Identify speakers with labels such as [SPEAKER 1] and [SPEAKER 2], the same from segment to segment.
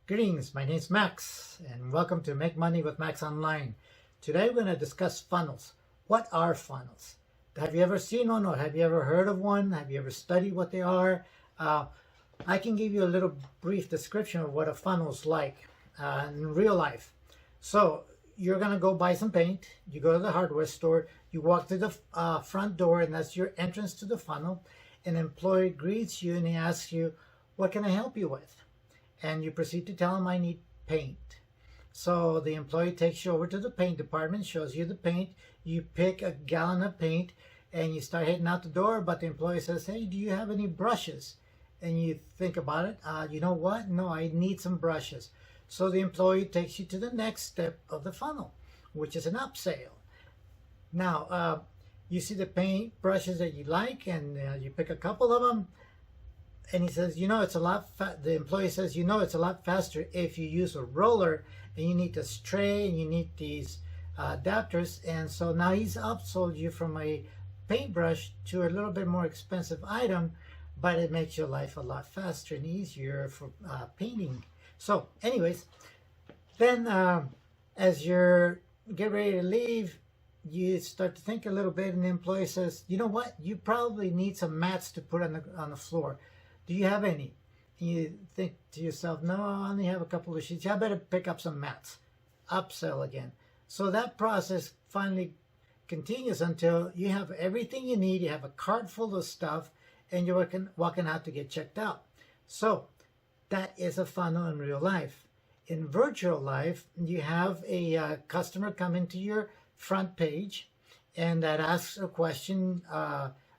[SPEAKER 1] Greetings, my name is Max, and welcome to Make Money with Max Online. Today we're going to discuss funnels. What are funnels? Have you ever seen one, or have you ever heard of one? Have you ever studied what they are? I can give you a little brief description of what a funnel is like in real life. So you're going to go buy some paint. You go to the hardware store. You walk to the front door, and that's your entrance to the funnel. An employee greets you, and he asks you, "What can I help you with?" And you proceed to tell him, "I need paint." So the employee takes you over to the paint department, shows you the paint. You pick a gallon of paint and you start heading out the door, but the employee says, "Hey, do you have any brushes?" And you think about it. You know what? No, I need some brushes. So the employee takes you to the next step of the funnel, which is an upsell. Now, you see the paint brushes that you like, and you pick a couple of them. And he says, it's a lot, the employee says, it's a lot faster if you use a roller, and you need this tray, and you need these adapters. And so now he's upsold you from a paintbrush to a little bit more expensive item, but it makes your life a lot faster and easier for painting. So anyways, then as you're getting ready to leave, you start to think a little bit, and the employee says, "You know what? You probably need some mats to put on the floor. Do you have any?" And you think to yourself, "No, I only have a couple of sheets. I better pick up some mats." Upsell again. So that process finally continues until you have everything you need. You have a cart full of stuff, and you're walking out to get checked out. So that is a funnel in real life. In virtual life, you have a customer come into your front page, and that asks a question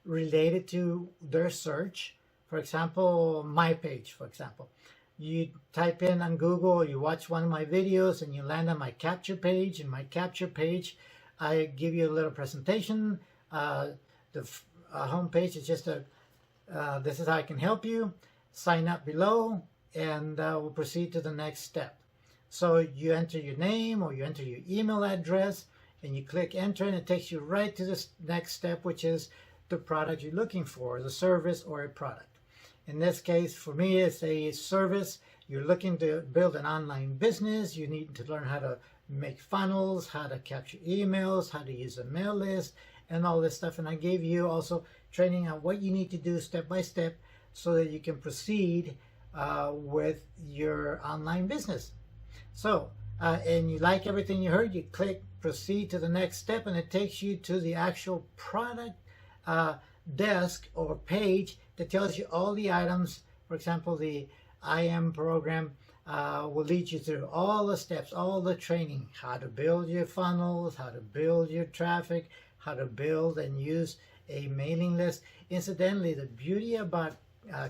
[SPEAKER 1] related to their search. For example, my page, for example. You type in on Google, you watch one of my videos, and you land on my capture page. In my capture page, I give you a little presentation. The home page is just this is how I can help you. Sign up below, and we'll proceed to the next step. So you enter your name, or you enter your email address, and you click enter, and it takes you right to this next step, which is the product you're looking for, the service or a product. In this case, for me, it's a service. You're looking to build an online business. You need to learn how to make funnels, how to capture emails, how to use a mail list, and all this stuff. And I gave you also training on what you need to do step by step so that you can proceed with your online business. So, and you like everything you heard, you click proceed to the next step, and it takes you to the actual product desk or page that tells you all the items. For example, the IM program will lead you through all the steps, all the training, how to build your funnels, how to build your traffic, how to build and use a mailing list. Incidentally, the beauty about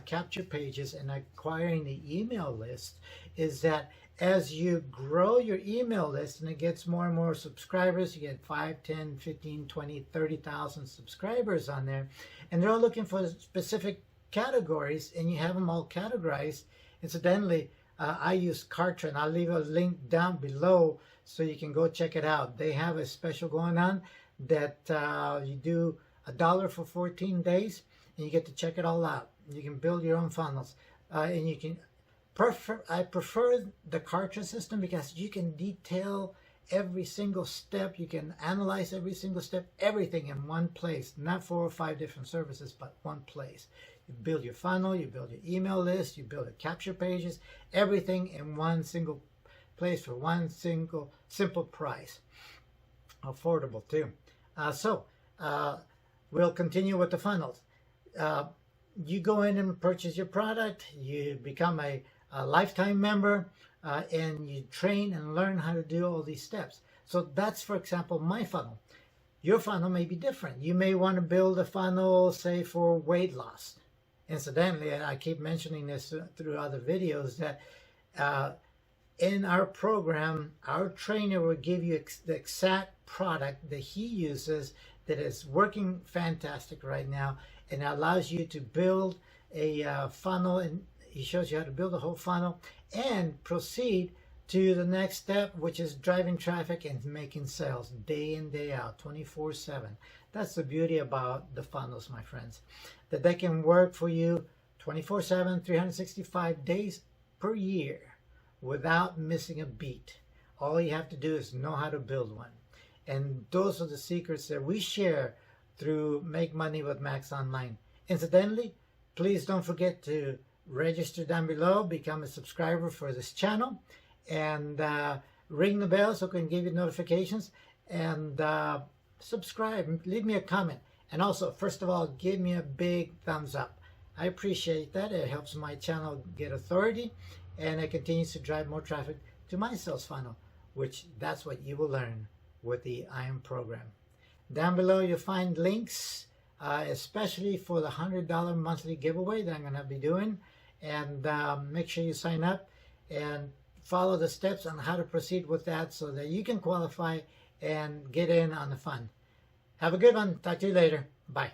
[SPEAKER 1] capture pages and acquiring the email list is that as you grow your email list and it gets more and more subscribers, you get 5, 10, 15, 20, 30,000 subscribers on there, and they're all looking for specific categories, and you have them all categorized. Incidentally, I use Kartra, and I'll leave a link down below so you can go check it out. They have a special going on that you do $1 for 14 days, and you get to check it all out. You can build your own funnels, and you can I prefer the Kartra system because you can detail every single step. You can analyze every single step, everything in one place, not 4 or 5 different services, but one place. You build your funnel, you build your email list, you build your capture pages, everything in one single place for one simple price. Affordable too. We'll continue with the funnels. You go in and purchase your product, you become a lifetime member, and you train and learn how to do all these steps. So that's, for example, my funnel. Your funnel may be different. You may want to build a funnel, say, for weight loss. Incidentally, I keep mentioning this through other videos, that in our program, our trainer will give you the exact product that he uses that is working fantastic right now, and allows you to build a funnel, and he shows you how to build a whole funnel and proceed to the next step, which is driving traffic and making sales day in, day out, 24/7. That's the beauty about the funnels, my friends, that they can work for you 24/7, 365 days per year, without missing a beat. All you have to do is know how to build one. And those are the secrets that we share through Make Money with Max Online. Incidentally, please don't forget to register down below, become a subscriber for this channel, and ring the bell so I can give you notifications, and subscribe, leave me a comment, and also, first of all, give me a big thumbs up. I appreciate that. It helps my channel get authority, and it continues to drive more traffic to my sales funnel, which that's what you will learn with the IM program. Down below you'll find links, especially for the $100 monthly giveaway that I'm going to be doing, and make sure you sign up and follow the steps on how to proceed with that so that you can qualify and get in on the fun. Have a good one. Talk to you later. Bye.